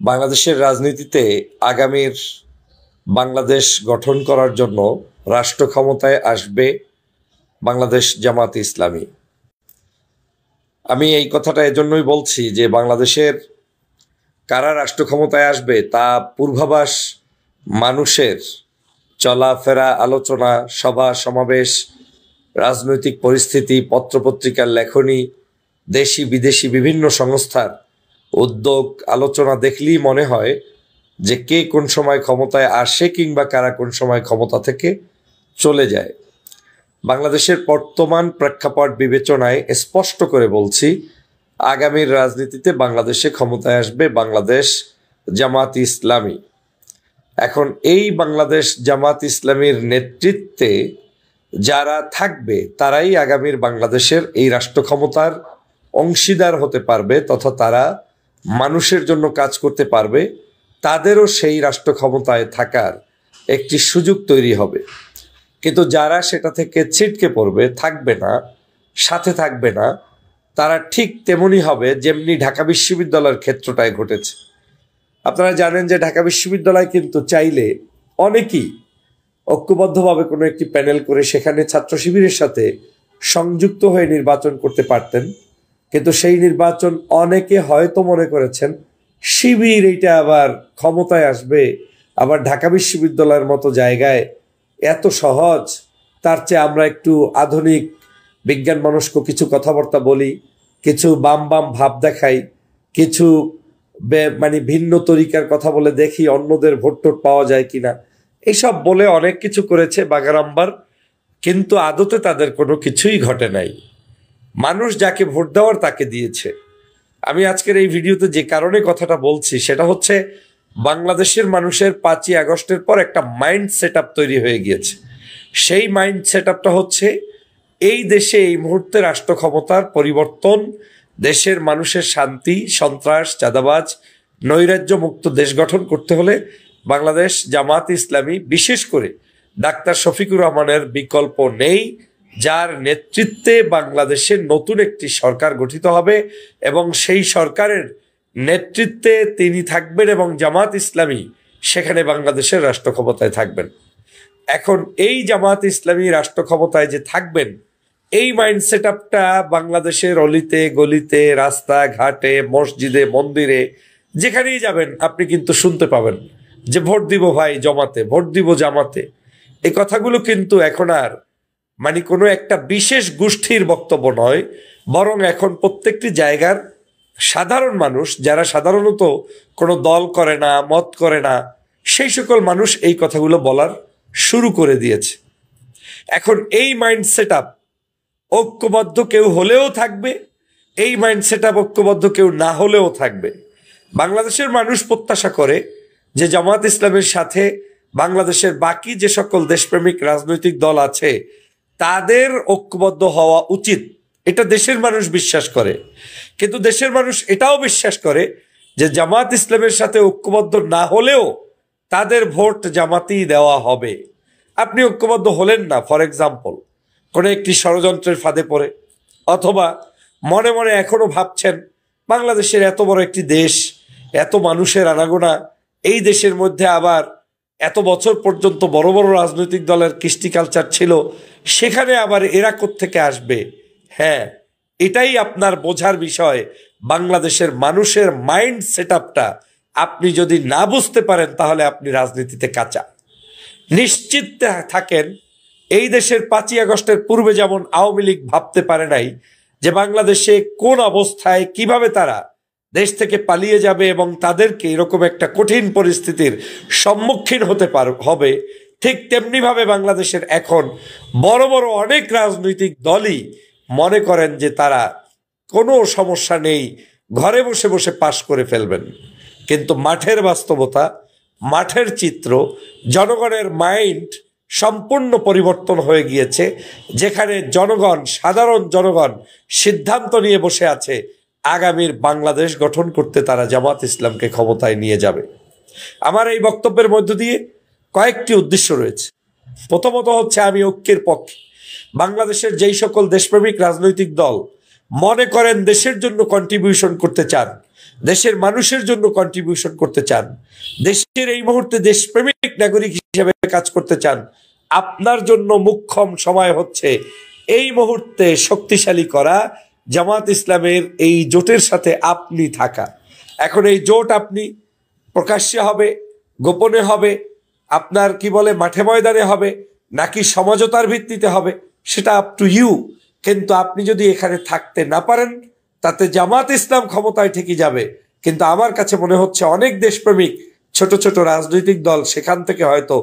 বাংলাদেশের রাজনীতিতে আগামীর বাংলাদেশ গঠন করার জন্য রাষ্ট্র ক্ষমতায় আসবে বাংলাদেশ জামাত ইসলামী। আমি এই কথাটা এজন্যই বলছি যে বাংলাদেশের কারা রাষ্ট্র ক্ষমতায় আসবে তা পূর্বাভাস মানুষের চলাফেরা, আলোচনা, সভা সমাবেশ, রাজনৈতিক পরিস্থিতি, পত্রপত্রিকার লেখনী, দেশি বিদেশি বিভিন্ন সংস্থার উদ্যোগ, আলোচনা দেখলেই মনে হয় যে কে কোন সময় ক্ষমতায় আসে কিংবা কারা কোন সময় ক্ষমতা থেকে চলে যায়। বাংলাদেশের বর্তমান প্রেক্ষাপট বিবেচনায় স্পষ্ট করে বলছি, আগামীর রাজনীতিতে বাংলাদেশে ক্ষমতায় আসবে বাংলাদেশ জামাত ইসলামী। এখন এই বাংলাদেশ জামাত ইসলামীর নেতৃত্বে যারা থাকবে তারাই আগামীর বাংলাদেশের এই রাষ্ট্র ক্ষমতার অংশীদার হতে পারবে, তথা তারা মানুষের জন্য কাজ করতে পারবে, তাদেরও সেই রাষ্ট্র ক্ষমতায় থাকার একটি সুযোগ তৈরি হবে। কিন্তু যারা সেটা থেকে ছিটকে পড়বে, থাকবে না, সাথে থাকবে না, তারা ঠিক তেমনই হবে যেমনি ঢাকা বিশ্ববিদ্যালয়ের ক্ষেত্রটায় ঘটেছে। আপনারা জানেন যে ঢাকা বিশ্ববিদ্যালয় কিন্তু চাইলে অনেকেই ঐক্যবদ্ধভাবে কোনো একটি প্যানেল করে সেখানে ছাত্র শিবিরের সাথে সংযুক্ত হয়ে নির্বাচন করতে পারতেন, কিন্তু সেই নির্বাচন অনেকে হয়তো মনে করেছেন শিবির এইটা আবার ক্ষমতায় আসবে, আবার ঢাকা বিশ্ববিদ্যালয়ের মতো জায়গায় এত সহজ, তার চেয়ে আমরা একটু আধুনিক বিজ্ঞান মনস্ক কিছু কথাবার্তা বলি, কিছু বাম বাম ভাব দেখাই, কিছু ভিন্ন তরিকার কথা বলে দেখি অন্যদের ভোট টোট পাওয়া যায় কিনা, এইসব বলে অনেক কিছু করেছে বাগাড়ম্বার, কিন্তু আদতে তাদের কোনো কিছুই ঘটে নাই। মানুষ যাকে ভোট দেওয়ার তাকে দিয়েছে। আমি আজকের এই ভিডিওতে যে কারণে কথাটা বলছি সেটা হচ্ছে, বাংলাদেশের মানুষের 5ই আগস্টের পর একটা মাইন্ড সেট আপ তৈরি হয়ে গিয়েছে। সেই মাইন্ড সেট আপটা হচ্ছে, এই দেশে এই মুহূর্তে রাষ্ট্র ক্ষমতার পরিবর্তন, দেশের মানুষের শান্তি, সন্ত্রাস, চাঁদাবাজ, নৈরাজ্য মুক্ত দেশ গঠন করতে হলে বাংলাদেশ জামাত ইসলামী, বিশেষ করে ডাক্তার শফিকুর রহমানের বিকল্প নেই, যার নেতৃত্বে বাংলাদেশের নতুন একটি সরকার গঠিত হবে এবং সেই সরকারের নেতৃত্বে তিনি থাকবেন এবং জামাত ইসলামী সেখানে বাংলাদেশের রাষ্ট্র ক্ষমতায় থাকবেন। এখন এই জামাত ইসলামী রাষ্ট্র ক্ষমতায় যে থাকবেন, এই মাইন্ড সেট আপটা বাংলাদেশের অলিতে গলিতে, রাস্তা ঘাটে, মসজিদে মন্দিরে, যেখানেই যাবেন আপনি কিন্তু শুনতে পাবেন যে ভোট দিব ভাই জমাতে, ভোট দিব জামাতে। এই কথাগুলো কিন্তু এখন আর কোনো একটা বিশেষ গোষ্ঠীর বক্তব্য নয়, বরং এখন প্রত্যেকটি জায়গার সাধারণ মানুষ, যারা সাধারণত কোনো দল করে না, মত করে না, সেই সকল মানুষ এই কথাগুলো বলার শুরু করে দিয়েছে। এখন এই মাইন্ড সেট আপ ঐক্যবদ্ধ কেউ হলেও থাকবে, এই মাইন্ড সেট আপ ঐক্যবদ্ধ কেউ না হলেও থাকবে। বাংলাদেশের মানুষ প্রত্যাশা করে যে জামাত ইসলামের সাথে বাংলাদেশের বাকি যে সকল দেশপ্রেমিক রাজনৈতিক দল আছে তাদের ঐক্যবদ্ধ হওয়া উচিত, এটা দেশের মানুষ বিশ্বাস করে। কিন্তু দেশের মানুষ এটাও বিশ্বাস করে যে জামাত ইসলামের সাথে ঐক্যবদ্ধ না হলেও তাদের ভোট জামাতেই দেওয়া হবে। আপনি ঐক্যবদ্ধ হলেন না, ফর এক্সাম্পল কোনো একটি ষড়যন্ত্রের ফাঁদে পড়ে, অথবা মনে মনে এখনো ভাবছেন বাংলাদেশের এত বড় একটি দেশ, এত মানুষের আনাগোনা, এই দেশের মধ্যে আবার এত বছর পর্যন্ত বড় বড় রাজনৈতিক দলের কৃষ্টি কালচার ছিল, সেখানে আবার এরা কোত্থেকে আসবে। হ্যাঁ, এটাই আপনার বোঝার বিষয়। বাংলাদেশের মানুষের মাইন্ড সেট আপটা আপনি যদি না বুঝতে পারেন তাহলে আপনি রাজনীতিতে কাঁচা। নিশ্চিত থাকেন, এই দেশের 5ই আগস্টের পূর্বে যেমন আওয়ামী লীগ ভাবতে পারে নাই যে বাংলাদেশে কোন অবস্থায় কিভাবে তারা দেশ থেকে পালিয়ে যাবে এবং তাদেরকে এরকম একটা কঠিন পরিস্থিতির সম্মুখীন হতে হবে, ঠিক তেমনিভাবে বাংলাদেশের এখন বড় বড় অনেক রাজনৈতিক দলই মনে করেন যে তারা কোনো সমস্যা নেই, ঘরে বসে বসে পাশ করে ফেলবেন। কিন্তু মাঠের বাস্তবতা, মাঠের চিত্র, জনগণের মাইন্ড সম্পূর্ণ পরিবর্তন হয়ে গিয়েছে, যেখানে জনগণ, সাধারণ জনগণ সিদ্ধান্ত নিয়ে বসে আছে আগামীর বাংলাদেশ গঠন করতে তারা জামাত ইসলামকে ক্ষমতায় নিয়ে যাবে। আমার এই বক্তব্যের মধ্য দিয়ে কয়েকটি উদ্দেশ্য রয়েছে। প্রথমত হচ্ছে, আমি ঐক্যের পক্ষে। বাংলাদেশের যেই সকল দেশপ্রেমিক রাজনৈতিক দল মনে করেন দেশের জন্য কন্ট্রিবিউশন করতে চান, দেশের মানুষের জন্য কন্ট্রিবিউশন করতে চান, দেশের এই মুহূর্তে দেশপ্রেমিক নাগরিক হিসেবে কাজ করতে চান, আপনার জন্য মুখ্যম সময় হচ্ছে এই মুহূর্তে শক্তিশালী করা জামাত ইসলামের এই জোটের সাথে আপনি থাকা। এখন এই জোট আপনি প্রকাশ্যে হবে, গোপনে হবে, আপনার কি বলে মাঠে ময়দানে হবে, নাকি সমঝোতার ভিত্তিতে হবে, সেটা আপ টু ইউ। কিন্তু আপনি যদি এখানে থাকতে না পারেন, তাতে জামাত ইসলাম ক্ষমতায় ঠিকই যাবে, কিন্তু আমার কাছে মনে হচ্ছে অনেক দেশপ্রেমিক ছোট ছোট রাজনৈতিক দল সেখান থেকে হয়তো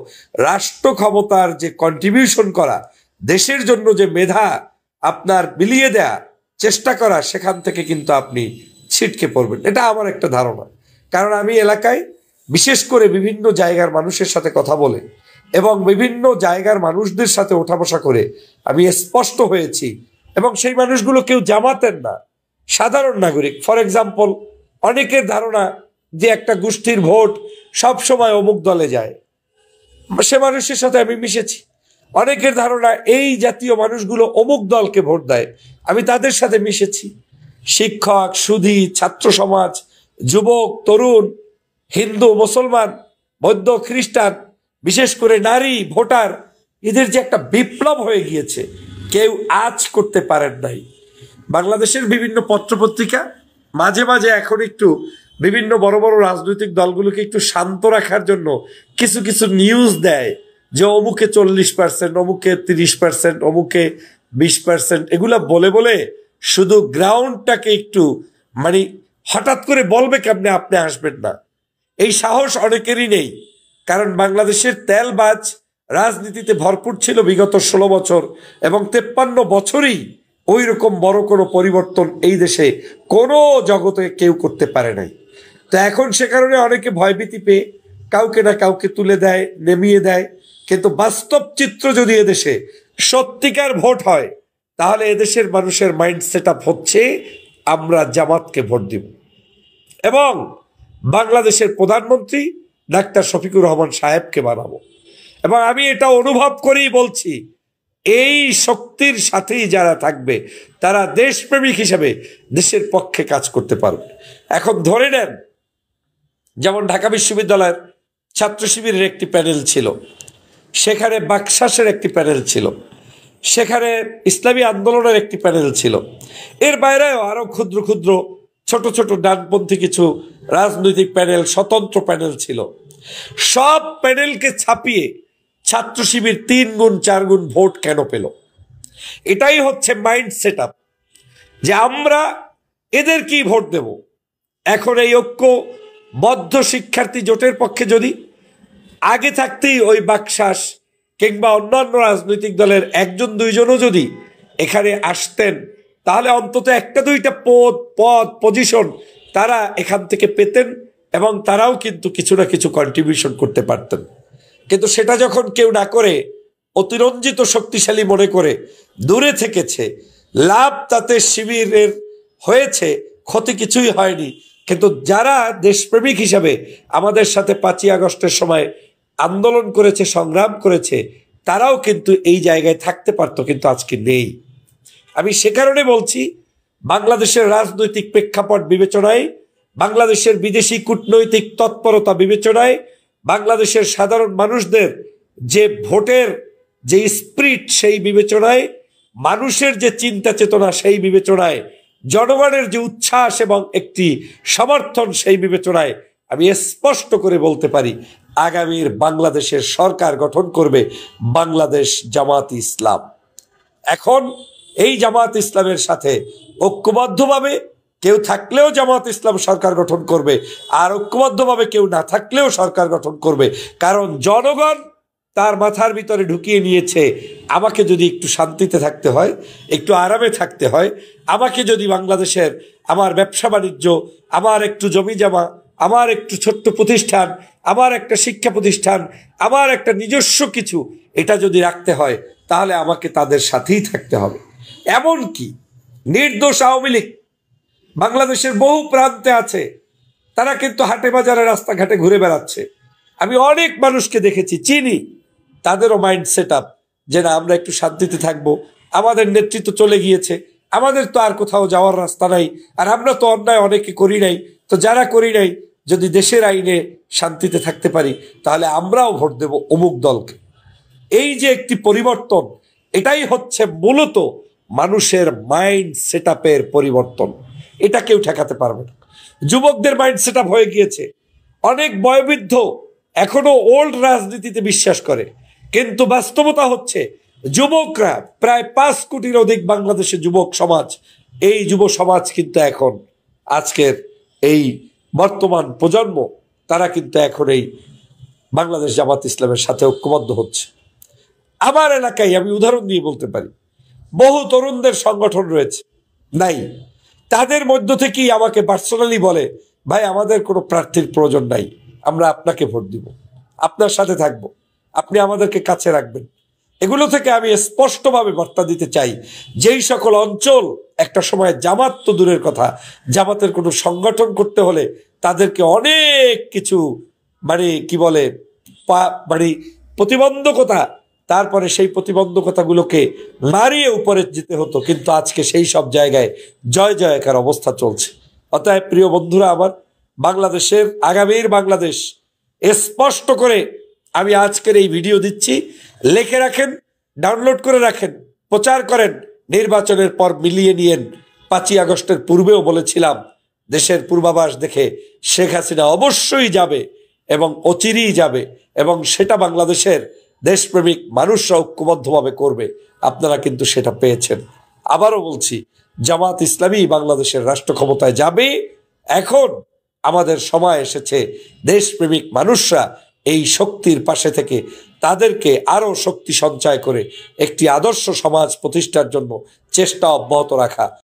রাষ্ট্র ক্ষমতার যে কন্ট্রিবিউশন করা, দেশের জন্য যে মেধা আপনার বিলিয়ে দেয়া চেষ্টা করা, সেখান থেকে কিন্তু আপনি ছিটকে পড়বেন। এটা আমার একটা ধারণা। কারণ আমি এলাকায় বিশেষ করে বিভিন্ন জায়গার মানুষের সাথে কথা বলে এবং বিভিন্ন জায়গার মানুষদের সাথে ওঠা বসা করে আমি স্পষ্ট হয়েছি, এবং সেই মানুষগুলো কেউ জামাতের না, সাধারণ নাগরিক। ফর এক্সাম্পল, অনেকের ধারণা যে একটা গোষ্ঠীর ভোট সব সময় অমুক দলে যায়, সে মানুষের সাথে আমি মিশেছি। অনেকের ধারণা এই জাতীয় মানুষগুলো অমুক দলকে ভোট দেয়, আমি তাদের সাথে মিশেছি। শিক্ষক, সুধী, ছাত্র সমাজ, যুবক, তরুণ, হিন্দু, মুসলমান, বৌদ্ধ, খ্রিস্টান, বিশেষ করে নারী ভোটার, এদের যে একটা বিপ্লব হয়ে গিয়েছে কেউ আজ করতে পারেন নাই। বাংলাদেশের বিভিন্ন পত্রপত্রিকা মাঝে মাঝে এখন একটু বিভিন্ন বড় বড় রাজনৈতিক দলগুলোকে একটু শান্ত রাখার জন্য কিছু কিছু নিউজ দেয় যে অমুকে 40%, অমুকে 30%, অমুকে 20%, এগুলা বলে বলে শুধু গ্রাউন্ডটাকে একটু মানে হঠাৎ করে বলবে কেমনে আপনি আসবেন না, এই সাহস অনেকেরই নেই। কারণ বাংলাদেশের তেলবাজ রাজনীতিতে ভরপুর ছিল বিগত 16 বছর, এবং 53 বছরই ওই রকম বড় কোনো পরিবর্তন এই দেশে কোনো জগতে কেউ করতে পারে নাই। তো এখন সে কারণে অনেকে ভয়ভীতি পেয়ে কাউকে না কাউকে তুলে দেয়, নেমিয়ে দেয়। কিন্তু বাস্তব চিত্র যদি এদেশে সত্যিকার ভোট হয়, তাহলে এদেশের মানুষের মাইন্ড সেট আপ হচ্ছে আমরা জামাতকে ভোট দিব, এবং বাংলাদেশের প্রধানমন্ত্রী ডাক্তার শফিকুর রহমান সাহেবকে বানাবো। এবং আমি এটা অনুভব করেই বলছি, এই শক্তির সাথেই যারা থাকবে তারা দেশপ্রেমিক হিসেবে দেশের পক্ষে কাজ করতে পারবে। এখন ধরে নেন, যেমন ঢাকা বিশ্ববিদ্যালয়ের ছাত্র শিবিরের একটি প্যানেল ছিল, সেখানে বাকশাসের একটি প্যানেল ছিল, সেখানে ইসলামী আন্দোলনের একটি প্যানেল ছিল, এর বাইরেও আরো ক্ষুদ্র ক্ষুদ্র ছোট ছোট ডানপন্থী কিছু রাজনৈতিক প্যানেল, স্বতন্ত্র প্যানেল ছিল। সব প্যানেলকে ছাপিয়ে ছাত্র শিবির 3 গুণ 4 গুণ ভোট কেন পেল? এটাই হচ্ছে মাইন্ড সেট আপ, যে আমরা এদের কি ভোট দেব। এখন এই ঐক্যবদ্ধ শিক্ষার্থী জোটের পক্ষে যদি আগে থাকতেই ওই বাকশাস কিংবা অন্যান্য রাজনৈতিক দলের 1জন 2জনও যদি এখানে আসতেন, তাহলে অন্তত 1-2টা পদ পজিশন তারা এখান থেকে পেতেন, এবং তারাও কিন্তু কিছু না কিছু কন্ট্রিবিউশন করতে পারতেন। কিন্তু সেটা যখন কেউ না করে, অতিরঞ্জিত শক্তিশালী মনে করে দূরে থেকেছে, লাভ তাতে শিবিরের হয়েছে, ক্ষতি কিছুই হয়নি। কিন্তু যারা দেশপ্রেমিক হিসাবে আমাদের সাথে 5ই আগস্টের সময় আন্দোলন করেছে, সংগ্রাম করেছে, তারাও কিন্তু এই জায়গায় থাকতে পারতো, কিন্তু আজকে নেই। আমি সে কারণে বলছি, বাংলাদেশের রাজনৈতিক প্রেক্ষাপট বিবেচনায়, বাংলাদেশের বিদেশি কূটনৈতিক তৎপরতা বিবেচনায়, বাংলাদেশের সাধারণ মানুষদের যে ভোটের যে স্পিরিট সেই বিবেচনায়, মানুষের যে চিন্তা চেতনা সেই বিবেচনায়, জনগণের যে উচ্ছ্বাস এবং একটি সমর্থন সেই বিবেচনায় আমি স্পষ্ট করে বলতে পারি, আগামীর বাংলাদেশের সরকার গঠন করবে বাংলাদেশ জামাত ইসলাম। এখন এই জামাত ইসলামের সাথে ঐক্যবদ্ধভাবে কেউ থাকলেও জামাত ইসলাম সরকার গঠন করবে, আর ঐক্যবদ্ধভাবে কেউ না থাকলেও সরকার গঠন করবে। কারণ জনগণ তার মাথার ভিতরে ঢুকিয়ে নিয়েছে, আমাকে যদি একটু শান্তিতে থাকতে হয়, একটু আরামে থাকতে হয়, আমাকে যদি বাংলাদেশের আমার ব্যবসা বাণিজ্য, আমার একটু জমি জমা, আমার একটু ছোট্ট প্রতিষ্ঠান, আমার একটা শিক্ষা প্রতিষ্ঠান, আমার একটা নিজস্ব কিছু, এটা যদি রাখতে হয়, তাহলে আমাকে তাদের সাথেই থাকতে হবে। এমনকি নির্দোষ আওয়ামী লীগ বাংলাদেশের বহু প্রান্তে আছে, তারা কিন্তু হাটে বাজারে রাস্তাঘাটে ঘুরে বেড়াচ্ছে। আমি অনেক মানুষকে দেখেছি, চিনি, তাদেরও মাইন্ড সেট আপ যে না, আমরা একটু শান্তিতে থাকবো, আমাদের নেতৃত্ব চলে গিয়েছে, আমাদের তো আর কোথাও যাওয়ার রাস্তা নাই, আর আমরা তো অন্যায় অনেকে করি নাই, তো যারা করি নাই, যদি দেশের আইনে শান্তিতে থাকতে পারি তাহলে আমরাও ভোট দেব অমুক দলকে। এই যে একটি পরিবর্তন, এটাই হচ্ছে মূলত মানুষের মাইন্ড সেট আপের পরিবর্তন। এটা কেউ ঠেকাতে পারবে না। যুবকদের মাইন্ড সেট আপ হয়ে গিয়েছে। অনেক বয়োবৃদ্ধ এখনো ওল্ড রাজনীতিতে বিশ্বাস করে, কিন্তু বাস্তবতা হচ্ছে যুবকরা প্রায় 5 কোটির অধিক বাংলাদেশের যুবক সমাজ, এই যুব সমাজ কিন্তু এখন আজকের এই বর্তমান প্রজন্ম, তারা কিন্তু এখন এই বাংলাদেশ জামাত ইসলামের সাথে ঐক্যবদ্ধ হচ্ছে। আমার এলাকায় আমি উদাহরণ দিয়ে বলতে পারি, বহু তরুণদের সংগঠন রয়েছে, নাই, তাদের মধ্য থেকেই আমাকে পার্সোনালি বলে, ভাই আমাদের কোনো প্রার্থীর প্রয়োজন নাই, আমরা আপনাকে ভোট দিব, আপনার সাথে থাকব, আপনি আমাদেরকে কাছে রাখবেন। এগুলো থেকে আমি স্পষ্টভাবে বার্তা দিতে চাই, যেই সকল অঞ্চল একটা সময় জামাত তো দূরের কথা, জামাতের কোনো সংগঠন করতে হলে তাদেরকে অনেক কিছু কি বলে প্রতিবন্ধকতা, তারপরে সেই প্রতিবন্ধকতাগুলোকে মারিয়ে উপরে যেতে হতো, কিন্তু আজকে সেই সব জায়গায় জয় জয়কার অবস্থা চলছে। অতএব প্রিয় বন্ধুরা আমার, বাংলাদেশের আগামীর বাংলাদেশ স্পষ্ট করে আমি আজকের এই ভিডিও দিচ্ছি, লিখে রাখেন, ডাউনলোড করে রাখেন, প্রচার করেন, নির্বাচনের পর মিলিয়ে নিয়েন। 5ই আগস্টের পূর্বেও বলেছিলাম, দেশের পূর্বাভাস দেখে শেখ হাসিনা অবশ্যই যাবে এবং অচিরেই যাবে, এবং সেটা বাংলাদেশের দেশপ্রেমিক মানুষরা ঐক্যবদ্ধভাবে করবে। আপনারা কিন্তু সেটা পেয়েছেন। আবারও বলছি, জামাত ইসলামী বাংলাদেশের রাষ্ট্র ক্ষমতায় যাবে। এখন আমাদের সময় এসেছে দেশপ্রেমিক মানুষরা এই শক্তির পাশে থেকে তাদেরকে আরো শক্তি সঞ্চয় করে একটি আদর্শ সমাজ প্রতিষ্ঠার জন্য চেষ্টা অব্যাহত রাখা।